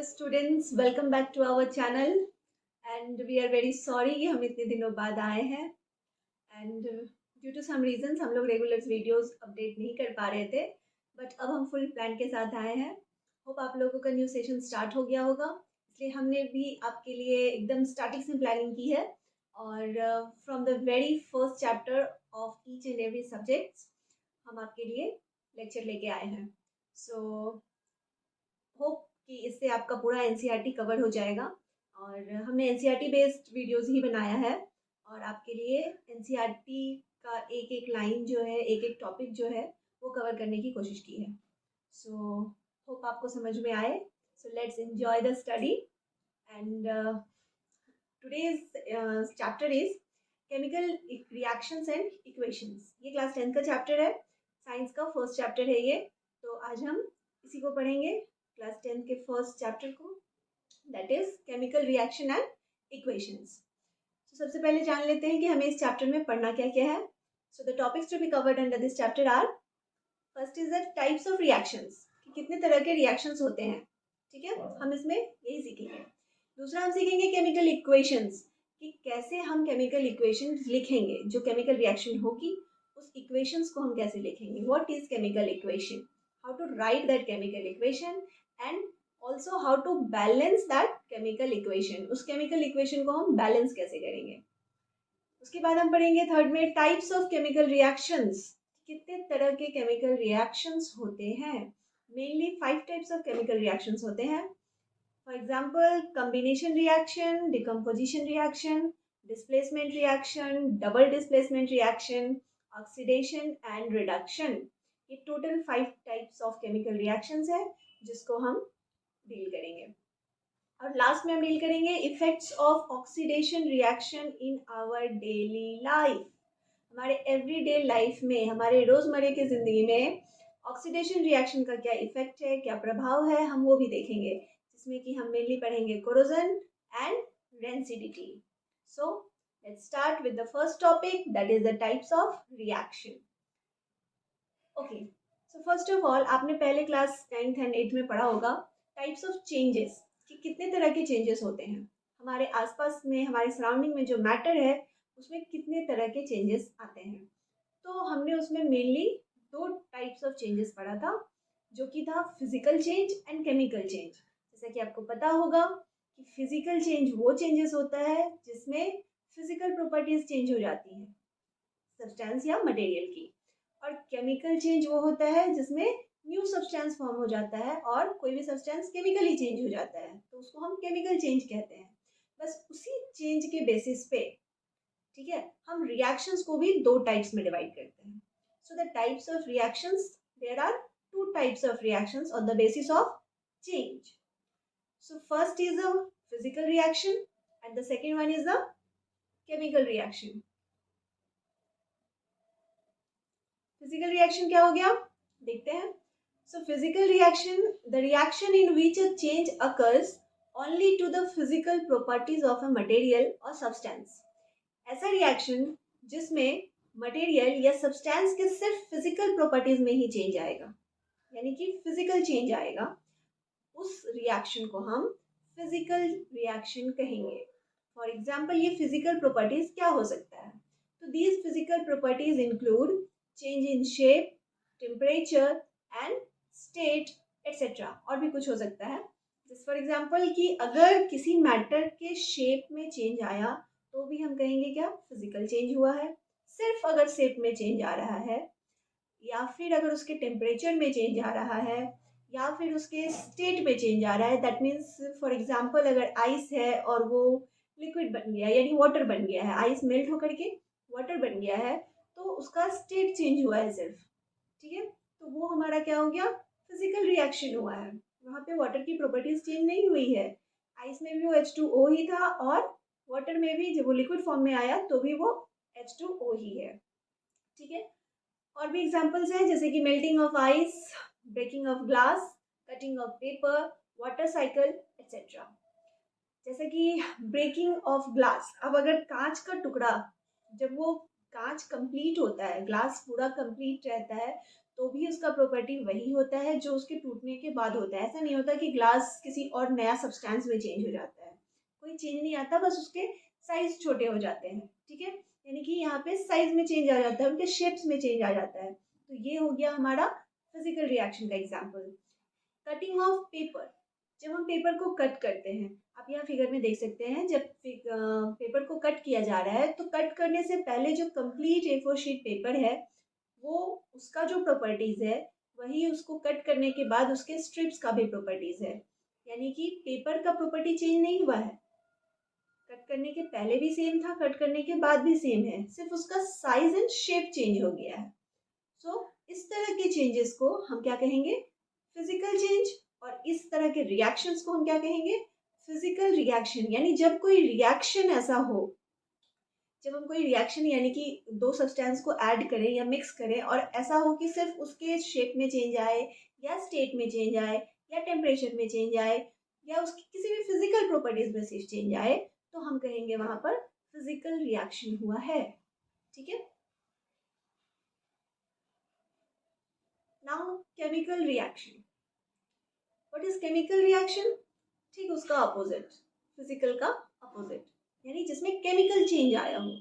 students, welcome back to our channel and we are very sorry कि हम इतने दिनों बाद आए हैं and due to some reasons हम लोग regular videos update नहीं कर पा रहे थे but अब हम full plan के साथ आए हैं। hope आप लोगों का new session start हो गया होगा, इसलिए हमने भी आपके लिए एकदम starting से planning की है और from the very first chapter of each and every subject हम आपके लिए lecture लेके आए हैं। so होप कि इससे आपका पूरा एनसीईआरटी कवर हो जाएगा और हमने एनसीईआरटी बेस्ड वीडियोस ही बनाया है और आपके लिए एनसीईआरटी का एक एक लाइन जो है, एक एक टॉपिक जो है वो कवर करने की कोशिश की है। सो होप आपको समझ में आए। So let's enjoy the study and today's chapter is chemical reactions and equations. ये क्लास 10 का चैप्टर है, साइंस का फर्स्ट चैप्टर है ये। तो आज हम इसी को पढ़ेंगे, क्लास 10 के फर्स्ट चैप्टर को, that is chemical reaction and equations. तो सबसे पहले जान लेते हैं कि हमें इस चैप्टर में पढ़ना क्या क्या है। So the topics to be covered under this chapter are, first is the types of reactions, कि कितने तरह के रिएक्शंस होते हैं, ठीक है, हम इसमें यही सीखेंगे। दूसरा हम सीखेंगे केमिकल इक्वेशंस, कि कैसे हम केमिकल इक्वेशंस लिखेंगे, जो केमिकल रिएक्शन होगी उस इक्वेशंस को हम कैसे लिखेंगे, what is chemical equation, how to write that chemical equation and also how to balance that chemical equation, उस chemical equation को हम balance कैसे करेंगे। उसके बाद हम पढ़ेंगे थर्ड में टाइप्स ऑफ केमिकल रिएक्शंस, कितने तरह के केमिकल रिएक्शंस होते हैं। Mainly 5 types of chemical reactions होते हैं। For example combination reaction, decomposition reaction, displacement reaction, double displacement reaction, oxidation and reduction. ये total 5 types of chemical reactions है जिसको हम डील करेंगे। और लास्ट में हम डील करेंगे effects of oxidation reaction in our daily life. हमारे एवरीडे लाइफ में, हमारे रोजमर्रे की जिंदगी में ऑक्सीडेशन रिएक्शन का क्या इफेक्ट है, क्या प्रभाव है, हम वो भी देखेंगे, जिसमें कि हम मेनली पढ़ेंगे corrosion and rancidity. So let's start with the first topic, that is the types of reaction. Okay, so first of all आपने पहले क्लास 9th एंड 8th में पढ़ा होगा टाइप्स ऑफ चेंजेस, कि कितने तरह के चेंजेस होते हैं हमारे आसपास में, हमारे सराउंडिंग में जो मैटर है उसमें कितने तरह के चेंजेस आते हैं। तो हमने उसमें मेनली 2 टाइप्स ऑफ चेंजेस पढ़ा था, जो कि था physical change and chemical change. जैसा कि आपको पता होगा कि फिजिकल चेंज वो चेंजेस होता है जिसमें फिजिकल प्रॉपर्टीज चेंज हो जाती हैं सब्सटेंस या मटेरियल की, और केमिकल चेंज वो होता है जिसमें न्यू सब्सटेंस फॉर्म हो जाता है और कोई भी सब्सटेंस केमिकली चेंज हो जाता है, तो उसको हम केमिकल चेंज कहते हैं। बस उसी चेंज के बेसिस पे, ठीक है, हम रिएक्शंस को भी 2 टाइप्स में डिवाइड करते हैं। So the types of reactions, there are 2 types of reactions on the basis of change. So first is a physical reaction and the second one is the chemical reaction. Physical reaction क्या हो गया, देखते हैं। So physical reaction, the reaction in which a change occurs only to the physical properties of a material और substance. ऐसा reaction जिसमें material या substance के सिर्फ फिजिकल प्रॉपर्टीज में ही चेंज आएगा, यानी कि फिजिकल चेंज आएगा, उस रिएक्शन को हम फिजिकल रिएक्शन कहेंगे। फॉर एग्जाम्पल ये फिजिकल प्रॉपर्टीज क्या हो सकता है, तो these physical properties include change in shape, temperature and state etcetera, और भी कुछ हो सकता है। जैसे फॉर एग्जाम्पल कि अगर किसी मैटर के शेप में चेंज आया तो भी हम कहेंगे क्या, फिजिकल चेंज हुआ है। सिर्फ अगर शेप में चेंज आ रहा है, या फिर अगर उसके टेम्परेचर में चेंज आ रहा है, या फिर उसके स्टेट में चेंज आ रहा है, दैट मीन्स फॉर एग्जाम्पल अगर आइस है और वो लिक्विड बन गया, यानी वाटर बन गया है, आइस मेल्ट होकर के वाटर बन गया है, तो उसका स्टेट चेंज हुआ है सिर्फ, ठीक है, तो वो हमारा क्या हो गया, फिजिकल रिएक्शन हुआ है। वहाँ पे वाटर की प्रॉपर्टीज चेंज नहीं हुई है, आइस में भी वो H2O ही था और वाटर में भी जब वो लिक्विड फॉर्म में आया तो भी वो H2O ही है, ठीक है। और भी एग्जांपल्स हैं जैसे कि melting of ice, breaking of glass, cutting of paper, water cycle etcetera. जैसे कि ब्रेकिंग ऑफ ग्लास, अब अगर कांच का टुकड़ा जब वो कांच कंप्लीट होता है, ग्लास पूरा कंप्लीट रहता है, तो भी उसका प्रॉपर्टी वही होता है जो उसके टूटने के बाद होता है। ऐसा नहीं होता कि ग्लास किसी और नया सब्सटेंस में चेंज हो जाता है, कोई चेंज नहीं आता, बस उसके साइज छोटे हो जाते हैं। ठीक है, यानी कि यहाँ पे साइज में चेंज आ जाता है, उनके शेप्स में चेंज आ जाता है। तो ये हो गया हमारा फिजिकल रिएक्शन का एग्जाम्पल। कटिंग ऑफ पेपर, जब हम पेपर को कट करते हैं, आप यहाँ फिगर में देख सकते हैं, जब पेपर को कट किया जा रहा है तो कट करने से पहले जो कंप्लीट A4 शीट पेपर है, वो उसका जो प्रॉपर्टीज है वही उसको कट करने के बाद उसके स्ट्रिप्स का भी प्रॉपर्टीज है। यानी कि पेपर का प्रॉपर्टी चेंज नहीं हुआ है, कट करने के पहले भी सेम था, कट करने के बाद भी सेम है, सिर्फ उसका साइज एंड शेप चेंज हो गया है। सो इस तरह के चेंजेस को हम क्या कहेंगे, फिजिकल चेंज। और इस तरह के रिएक्शंस को हम क्या कहेंगे, फिजिकल रिएक्शन। यानी जब कोई रिएक्शन ऐसा हो, जब हम कोई रिएक्शन यानी कि दो सब्सटेंस को ऐड करें या मिक्स करें और ऐसा हो कि सिर्फ उसके शेप में चेंज आए या स्टेट में चेंज आए या टेम्परेचर में चेंज आए या उसकी किसी भी फिजिकल प्रॉपर्टीज में सिर्फ चेंज आए, तो हम कहेंगे वहां पर फिजिकल रिएक्शन हुआ है। ठीक है, now chemical reaction. What is chemical reaction? ठीक उसका अपोजिट, फिजिकल का अपोजिट, यानी जिसमें केमिकल चेंज आया हो।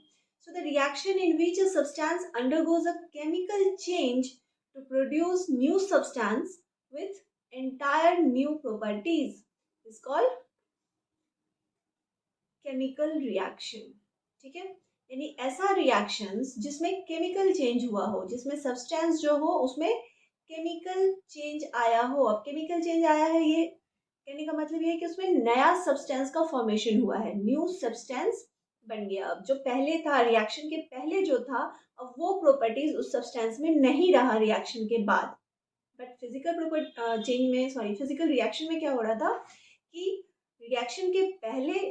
So the reaction in which a substance undergoes a chemical change to produce new substance with entire new properties is called chemical reaction. ठीक है, यानी ऐसा रिएक्शंस जिसमें केमिकल चेंज हुआ हो, जिसमें सब्सटेंस जो हो उसमें केमिकल चेंज आया हो। अब केमिकल चेंज आया है, ये कहने का मतलब ये है कि उसमें नया सब्सटेंस का फॉर्मेशन हुआ है, न्यू सब्सटेंस बन गया। अब जो पहले था, रिएक्शन के पहले जो था, अब वो प्रॉपर्टीज उस सब्सटेंस में नहीं रहा रिएक्शन के बाद। बट फिजिकल चेंज में, सॉरी, फिजिकल रिएक्शन में क्या हो रहा था कि रिएक्शन के पहले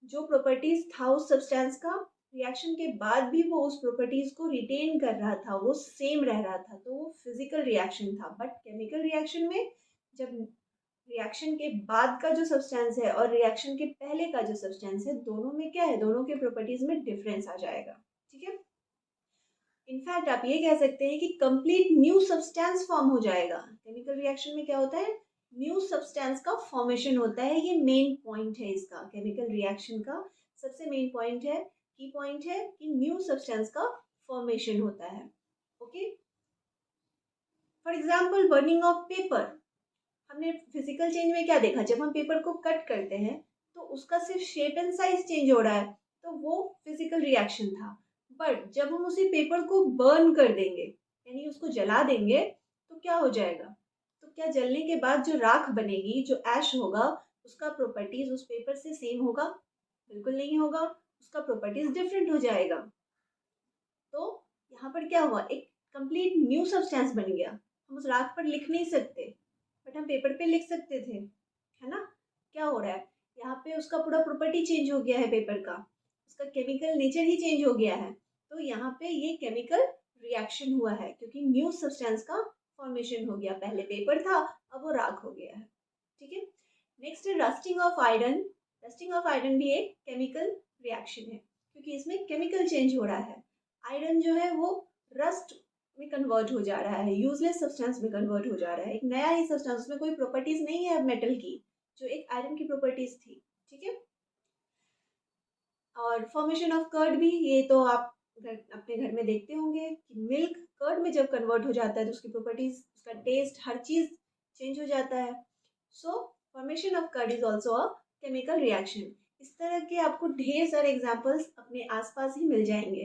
जो प्रॉपर्टीज था उस सब्सटेंस का, रिएक्शन के बाद भी वो उस प्रॉपर्टीज को रिटेन कर रहा था, वो सेम रह रहा था, तो वो फिजिकल रिएक्शन था। बट केमिकल रिएक्शन में जब रिएक्शन के बाद का जो सब्सटेंस है और रिएक्शन के पहले का जो सब्सटेंस है, दोनों में क्या है, दोनों के प्रॉपर्टीज में डिफरेंस आ जाएगा। ठीक है, इनफैक्ट आप ये कह सकते हैं कि कंप्लीट न्यू सब्सटेंस फॉर्म हो जाएगा। केमिकल रिएक्शन में क्या होता है, न्यू सब्सटेंस का फॉर्मेशन होता है। ये मेन पॉइंट है इसका, केमिकल रिएक्शन का सबसे मेन पॉइंट है, की पॉइंट है कि न्यू सब्सटेंस का फॉर्मेशन होता है। Okay, for example burning of paper. हमने फिजिकल चेंज में क्या देखा, जब हम पेपर को कट करते हैं तो उसका सिर्फ शेप एंड साइज चेंज हो रहा है, तो वो फिजिकल रिएक्शन था। बट जब हम उसी पेपर को बर्न कर देंगे, यानी उसको जला देंगे, तो क्या हो जाएगा, तो क्या जलने के बाद जो राख बनेगी, जो ऐश होगा, उसका प्रॉपर्टीज उस पेपर से सेम होगा? बिल्कुल नहीं होगा, उसका प्रॉपर्टीज डिफरेंट हो जाएगा। तो यहाँ पर क्या हुआ, एक कंप्लीट न्यू सब्सटेंस बन गया। हम उस राख पर लिख नहीं सकते, बट हम पेपर पे लिख सकते थे, है ना? क्या हो रहा है यहाँ पे, उसका पूरा प्रॉपर्टी चेंज हो गया है पेपर का, उसका केमिकल नेचर ही चेंज हो गया है। तो यहाँ पे ये केमिकल रिएक्शन हुआ है, क्योंकि न्यू सब्सटेंस का फॉर्मेशन हो गया, पहले पेपर था, अब वो राख हो गया है। ठीक है, नेक्स्ट है rusting of iron. Rusting of iron भी एक केमिकल रिएक्शन है, क्योंकि इसमें केमिकल चेंज हो रहा है। आयरन जो है वो रस्ट में कन्वर्ट हो जा रहा है, यूजलेस सब्सटेंस में कन्वर्ट हो जा रहा है, एक नया ही सब्सटेंस, उसमें कोई प्रॉपर्टीज नहीं है अब मेटल की, जो एक आयरन की प्रॉपर्टीज थी। ठीक है, और फॉर्मेशन ऑफ कर्ड भी, ये तो आप अपने घर में देखते होंगे कि मिल्क कर्ड में जब कन्वर्ट हो जाता है तो उसकी प्रॉपर्टीज, उसका टेस्ट, हर चीज चेंज हो जाता है। So formation of curd is also a chemical reaction. इस तरह के आपको ढेर सारे एग्जाम्पल्स अपने आसपास ही मिल जाएंगे।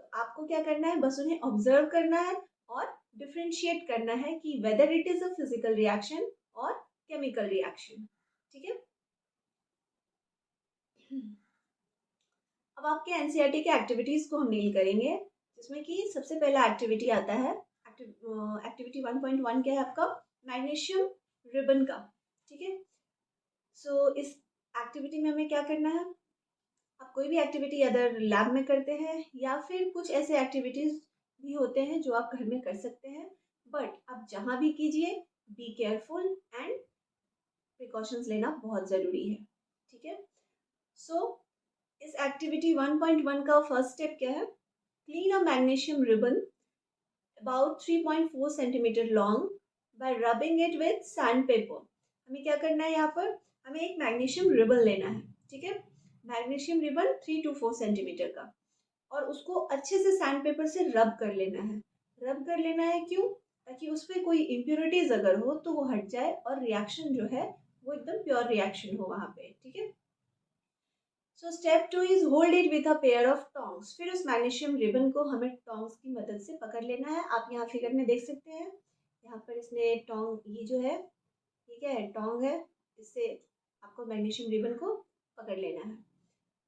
तो आपको क्या करना है, बस उन्हें ऑब्जर्व करना है और डिफ्रेंशिएट करना है कि whether it is a physical reaction और केमिकल रिएक्शन। ठीक है, अब आपके एनसीईआरटी के एक्टिविटीज को हम डील करेंगे, जिसमें कि सबसे पहला एक्टिविटी आता है, एक्टिविटी 1.1 क्या है आपका, मैग्नीशियम रिबन का। ठीक है, सो इस एक्टिविटी में हमें क्या करना है, आप कोई भी एक्टिविटी अदर लैब में करते हैं या फिर कुछ ऐसे एक्टिविटीज भी होते हैं जो आप घर में कर सकते हैं, बट आप जहाँ भी कीजिए बी केयरफुल एंड प्रिकॉशंस लेना बहुत ज़रूरी है। ठीक है, सो इस एक्टिविटी 1.1 का फर्स्ट स्टेप क्या है, clean a magnesium ribbon about 3.4 centimeter long by rubbing it with sandpaper. हमें क्या करना है यहाँ पर, हमें एक मैग्नीशियम रिबन लेना है, ठीक है, मैग्नीशियम रिबन 3 to 4 सेंटीमीटर का, और उसको अच्छे से सैंड पेपर से रब कर लेना है। रब कर लेना है क्यों, ताकि उस पर कोई इम्प्योरिटीज अगर हो तो वो हट जाए और रिएक्शन जो है वो एकदम प्योर रिएक्शन हो वहां पे, ठीक है। So step 2 is hold it with a pair of tongs. फिर उस मैग्नीशियम रिबन को हमें टोंग्स की मदद से पकड़ लेना है। आप यहाँ फिगर में देख सकते हैं, यहाँ पर इसने टोंग, ये जो है ठीक है टोंग है, इससे आपको मैग्नीशियम रिबन को पकड़ लेना है।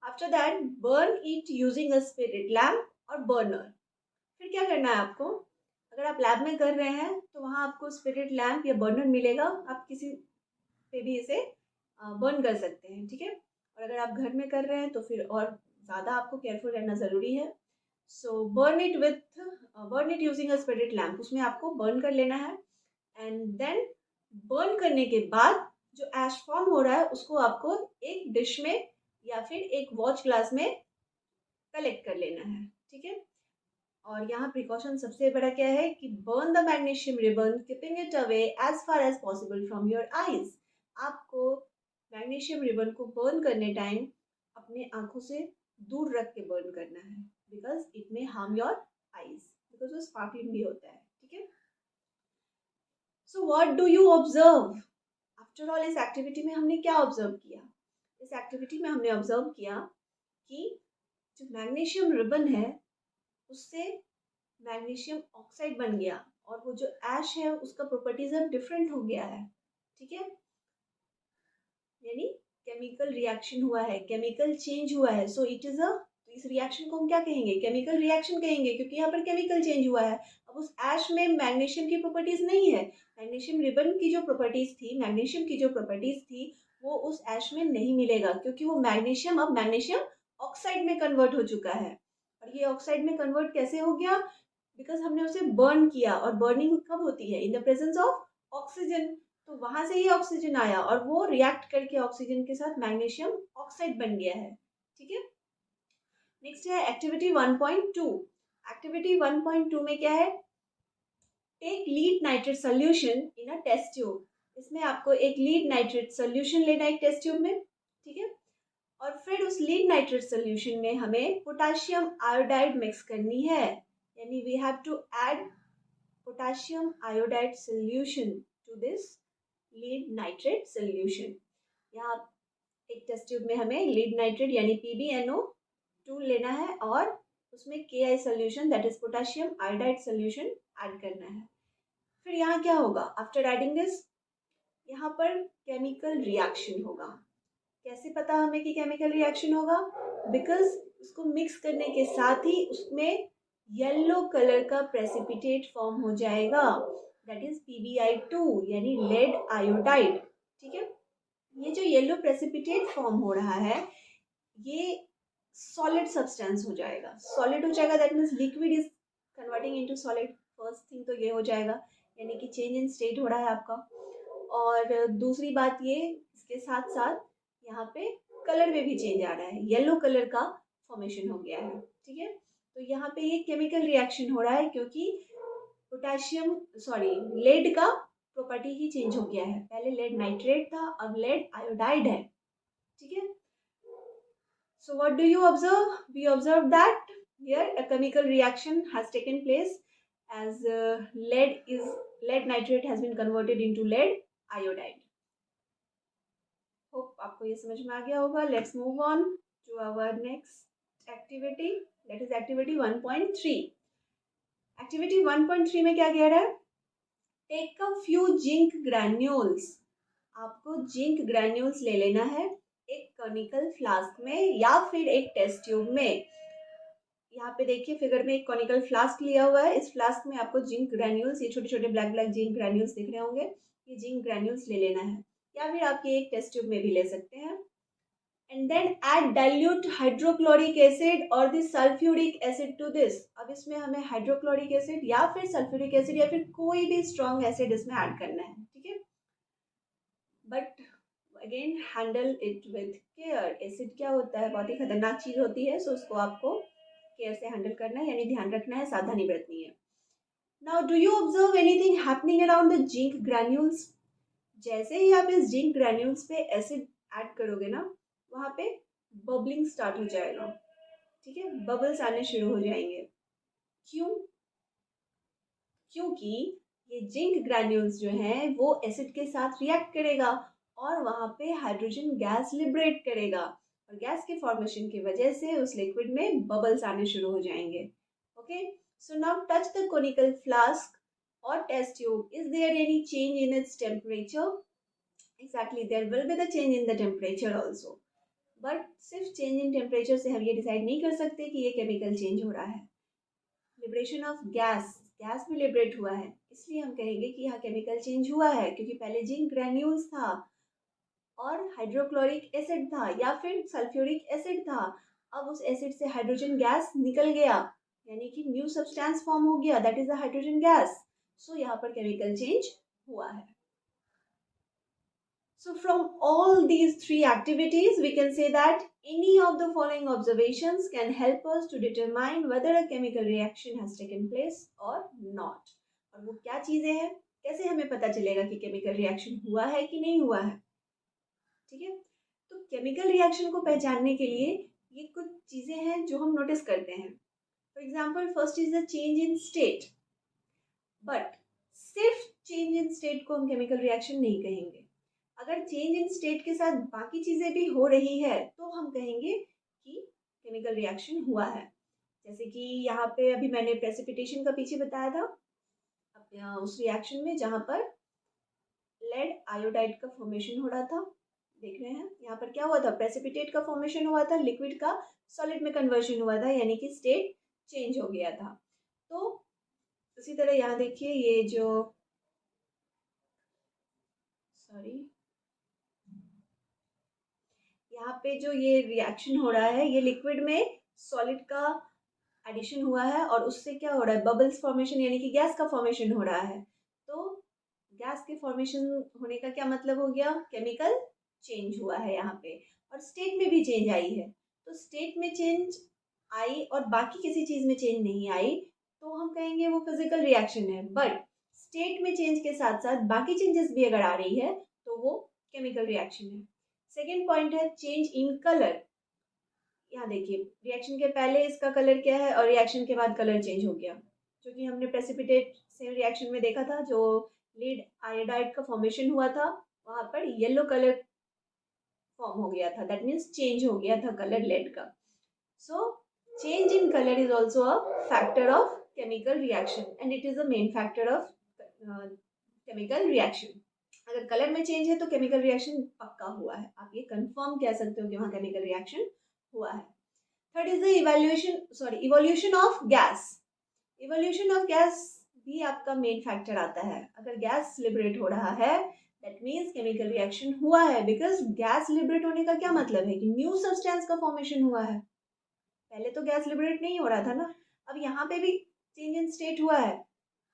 After that burn it using a spirit lamp और बर्नर। फिर क्या करना है आपको, अगर आप लैब में कर रहे हैं तो वहाँ आपको स्पिरिट लैम्प या बर्नर मिलेगा, आप किसी पे भी इसे बर्न कर सकते हैं, ठीक है। और अगर आप घर में कर रहे हैं तो फिर और ज़्यादा आपको केयरफुल रहना ज़रूरी है। So burn it using a spirit lamp, उसमें आपको बर्न कर लेना है। एंड देन बर्न करने के बाद जो ऐश फॉर्म हो रहा है उसको आपको एक डिश में या फिर एक वॉच ग्लास में कलेक्ट कर लेना है, ठीक है। और यहाँ प्रिकॉशन सबसे बड़ा क्या है कि burn the magnesium ribbon keeping it away as far as possible from your eyes. आपको मैग्नीशियम रिबन को बर्न करने टाइम अपने आंखों से दूर रख के बर्न करना है, because it may harm your eyes, because वो स्पार्कलिंग भी होता है, ठीक है। So what do you observe, after all इस एक्टिविटी में हमने क्या ऑब्जर्व किया, इस एक्टिविटी में हमने ऑब्जर्व किया कि जो मैग्नीशियम रिबन है उससे मैग्नीशियम ऑक्साइड बन गया और वो जो ऐश है उसका प्रॉपर्टीज अब डिफरेंट हो गया है, ठीक है। यानी केमिकल रिएक्शन हुआ है, केमिकल चेंज हुआ है। सो इट इज अ, तो इस रिएक्शन को हम क्या कहेंगे, केमिकल रिएक्शन कहेंगे, क्योंकि यहाँ पर केमिकल चेंज हुआ है। अब उस ऐश में मैग्नीशियम की प्रॉपर्टीज नहीं है, मैग्नीशियम रिबन की जो प्रॉपर्टीज थी, मैग्नीशियम की जो प्रॉपर्टीज थी वो उस ऐश में नहीं मिलेगा, क्योंकि वो मैग्नीशियम अब मैग्नीशियम ऑक्साइड में कन्वर्ट हो चुका है। और ये ऑक्साइड में कन्वर्ट कैसे हो गया, बिकॉज हमने उसे बर्न किया, और बर्निंग कब होती है, in the presence of oxygen. तो वहां से ही ऑक्सीजन आया और वो रिएक्ट करके ऑक्सीजन के साथ मैग्नीशियम ऑक्साइड बन गया है, ठीक है। नेक्स्ट है एक्टिविटी 1.2। एक्टिविटी 1.2 में क्या है, take lead nitrate solution in a test tube. इसमें आपको एक लीड नाइट्रेट सोल्यूशन लेना है एक टेस्ट ट्यूब में, ठीक है। और फिर उस लीड नाइट्रेट सोल्यूशन में हमें पोटाशियम आयोडाइड मिक्स करनी है, यानी we have to add potassium iodide solution to this lead nitrate solution. यहाँ एक टेस्ट ट्यूब में हमें लीड नाइट्रेट यानी PbNO2 लेना है और उसमें Ki solution that is potassium iodide solution add करना है। फिर यहाँ क्या होगा, आफ्टर एडिंग दिस यहाँ पर केमिकल रिएक्शन होगा। कैसे पता हमें कि केमिकल रिएक्शन होगा, बिकॉज उसको मिक्स करने के साथ ही उसमें येलो कलर का प्रेसिपिटेट फॉर्म हो जाएगा, दैट इज PbI2 यानी लेड आयोडाइड, ठीक है। ये जो येलो प्रेसिपिटेट फॉर्म हो रहा है ये सॉलिड सब्सटेंस हो जाएगा, सॉलिड हो जाएगा, that means liquid is converting into solid. First thing तो ये हो जाएगा, यानी कि चेंज इन स्टेट हो रहा है आपका। और दूसरी बात ये, इसके साथ साथ यहाँ पे कलर में भी चेंज आ रहा है, येलो कलर का फॉर्मेशन हो गया है, ठीक है। तो यहाँ पे ये केमिकल रिएक्शन हो रहा है क्योंकि पोटेशियम सॉरी लेड का प्रॉपर्टी ही चेंज हो गया है, पहले लेड नाइट्रेट था अब लेड आयोडाइड है, ठीक है। So what do you observe, we observe that here a chemical reaction has taken place as lead nitrate has been converted into lead iodide. Hope आपको ये समझ में आ गया होगा। Let's move on to our next activity, that is activity 1.3। Activity 1.3 में क्या कह रहा है, take a few zinc granules. आपको जिंक ग्रैन्यूल्स ले लेना है एक कॉनिकल फ्लास्क में या फिर एक टेस्ट ट्यूब में। यहाँ पे देखिए फिगर में एक कॉनिकल फ्लास्क लिया हुआ है, इस फ्लास्क में आपको जिंक ग्रैन्यूल्स, ये छोटे छोटे ब्लैक ब्लैक जिंक ग्रैन्यूल्स दिख रहे होंगे, ये जिंक ग्रैन्यूल्स ले लेना है, या फिर आप ये एक टेस्ट ट्यूब में भी ले सकते हैं। And then add dilute hydrochloric acid और the sulphuric acid to this. अब इसमें हमें हाइड्रोक्लोरिक एसिड या फिर सल्फ्यूरिक एसिड या फिर कोई भी स्ट्रॉन्ग एसिड इसमें ऐड करना है, ठीक है। But again handle it with care. Acid क्या होता है, बहुत ही खतरनाक चीज होती है, सो उसको आपको केयर से हैंडल करना है, यानी ध्यान रखना है, सावधानी बरतनी है। Now do you observe anything happening around the zinc granules? जैसे ही आप इस जिंक ग्रैन्यूल्स पे एसिड ऐड करोगे ना, वहां पे बबलिंग स्टार्ट हो जाएगा, ठीक है, बबल्स आने शुरू हो जाएंगे। क्यों? क्योंकि ये जिंक ग्रैन्यूल्स जो हैं वो एसिड के साथ रिएक्ट करेगा और वहां पे हाइड्रोजन गैस लिबरेट करेगा, और गैस के फॉर्मेशन की वजह से उस लिक्विड में बबल्स आने शुरू हो जाएंगे। Okay, so now touch the conical flask or test tube. Is there any change in its temperature? Exactly, there will be the change in the temperature also. But सिर्फ चेंज इन टेम्परेचर से हम ये decide नहीं कर सकते कि ये chemical change हो रहा है। लिबरेशन ऑफ गैस, गैस भी लिबरेट हुआ है, इसलिए हम कहेंगे कि यहाँ केमिकल चेंज हुआ है, क्योंकि पहले जिंक ग्रैन्यूल्स था और हाइड्रोक्लोरिक एसिड था या फिर सल्फ्यूरिक एसिड था। अब उस एसिड से हाइड्रोजन गैस निकल गया, यानी कि न्यू सब्सटेंस फॉर्म हो गया, that is the hydrogen gas. So यहाँ पर केमिकल चेंज हुआ है। So from all these three activities, we can say that any of the following observations can help us to determine whether a chemical reaction has taken place or not. और वो क्या चीजें हैं, कैसे हमें पता चलेगा कि केमिकल रिएक्शन हुआ है कि नहीं हुआ है, ठीक है। तो केमिकल रिएक्शन को पहचानने के लिए ये कुछ चीजें हैं जो हम नोटिस करते हैं। For example, first is the change in state. But सिर्फ चेंज इन स्टेट को हम केमिकल रिएक्शन नहीं कहेंगे। अगर चेंज इन स्टेट के साथ बाकी चीजें भी हो रही है तो हम कहेंगे कि केमिकल रिएक्शन हुआ है। जैसे कि यहाँ पे अभी मैंने प्रेसिपिटेशन का पीछे बताया था, अब उस रिएक्शन में जहाँ पर लेड आयोडाइड का फॉर्मेशन हो रहा था, देख रहे हैं यहाँ पर क्या हुआ था, प्रेसिपिटेट का फॉर्मेशन हुआ था, लिक्विड का सॉलिड में कन्वर्शन हुआ था, यानी कि स्टेट चेंज हो गया था। तो उसी तरह यहाँ देखिए, ये जो सॉरी यहाँ पे जो ये रिएक्शन हो रहा है, ये लिक्विड में सॉलिड का एडिशन हुआ है और उससे क्या हो रहा है, बबल्स फॉर्मेशन, यानी कि गैस का फॉर्मेशन हो रहा है। तो गैस के फॉर्मेशन होने का क्या मतलब हो गया, केमिकल चेंज हुआ है यहाँ पे, और स्टेट में भी चेंज आई है। तो स्टेट में चेंज आई और बाकी किसी चीज में चेंज नहीं आई, तो हम कहेंगे वो फिजिकल रिएक्शन है। बट स्टेट में चेंज के साथ साथ बाकी चेंजेस भी अगर आ रही है तो वो केमिकल रिएक्शन है। सेकेंड पॉइंट है चेंज इन कलर। यहाँ देखिए, रिएक्शन के पहले इसका कलर क्या है और रिएक्शन के बाद कलर चेंज हो गया, जो कि हमने प्रेसिपिटेट सेम रिएक्शन में देखा था, जो लीड आयोडाइड का फॉर्मेशन हुआ था, वहां पर येलो कलर फॉर्म हो गया था, दैट मीन्स चेंज हो गया था कलर लेड का। So change in colour is also a factor of chemical reaction and it is a main factor of chemical reaction. अगर कलर में चेंज है तो केमिकल रिएक्शन पक्का हुआ है, आप ये कंफर्म कह सकते हो कि वहाँ केमिकल रिएक्शन हुआ है। Third is the evolution of gas. Evolution of gas भी आपका मेन फैक्टर आता है। अगर गैस लिबरेट हो रहा है दैट मीन्स केमिकल रिएक्शन हुआ है, बिकॉज गैस लिबरेट होने का क्या मतलब है कि न्यू सब्सटेंस का फॉर्मेशन हुआ है। पहले तो गैस लिबरेट नहीं हो रहा था ना, अब यहाँ पे भी चेंज इन स्टेट हुआ है,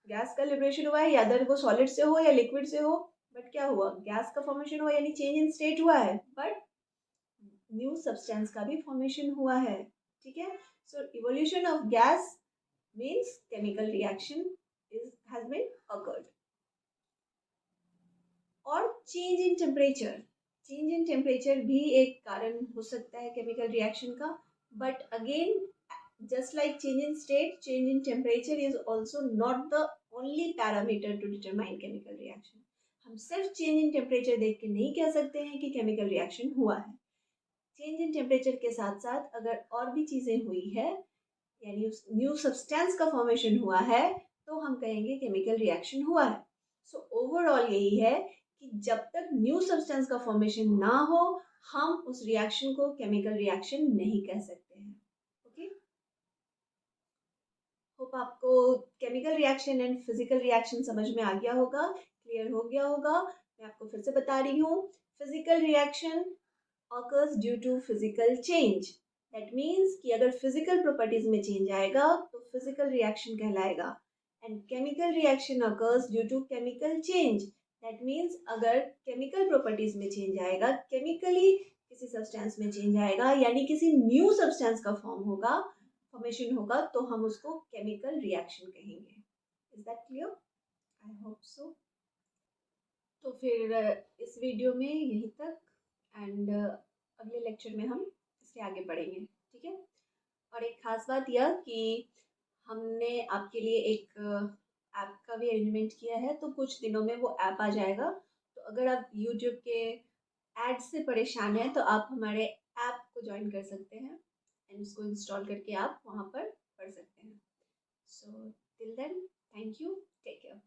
गैस का लिबरेशन हुआ है, या अदर वो सॉलिड से हो या लिक्विड से हो, बट क्या हुआ, गैस का फॉर्मेशन हुआ, यानी चेंज इन स्टेट हुआ है, बट न्यू सब्सटेंस का भी फॉर्मेशन हुआ है, ठीक है। So evolution of gas means chemical reaction has been occurred. और change in temperature, change in temperature भी एक कारण हो सकता है केमिकल रिएक्शन का, but again just like change in state, change in temperature is also not the only parameter to determine chemical reaction. हम सिर्फ चेंज इन टेम्परेचर देख के नहीं कह सकते हैं कि केमिकल रिएक्शन हुआ है। चेंज इन टेम्परेचर के साथ साथ अगर और भी चीजें हुई है, यानी न्यू सब्सटेंस का फॉर्मेशन हुआ है, तो हम कहेंगे केमिकल रिएक्शन हुआ है। सो ओवरऑल यही है कि जब तक न्यू सब्सटेंस का फॉर्मेशन ना हो, हम उस रिएक्शन को केमिकल रिएक्शन नहीं कह सकते हैं। ओके, होप आपको chemical reaction and physical reaction समझ में आ गया होगा, क्लियर हो गया होगा। मैं आपको फिर से बता रही हूँ, physical reaction occurs due to physical change. That means कि अगर physical properties में change आएगा तो physical reaction कहलाएगा, and chemical reaction occurs due to chemical change. That means अगर chemical properties में change आएगा, chemically किसी substance में change आएगा, यानी किसी new substance का form होगा, फॉर्मेशन होगा तो हम उसको केमिकल रिएक्शन कहेंगे। Is that clear? I hope so. तो फिर इस वीडियो में यहीं तक, एंड अगले लेक्चर में हम इसके आगे बढ़ेंगे, ठीक है। और एक खास बात यह कि हमने आपके लिए एक ऐप का भी अरेंजमेंट किया है, तो कुछ दिनों में वो ऐप आ जाएगा। तो अगर आप यूट्यूब के एड से परेशान हैं तो आप हमारे ऐप को ज्वाइन कर सकते हैं एंड उसको इंस्टॉल करके आप वहाँ पर पढ़ सकते हैं। So till then, thank you, take care.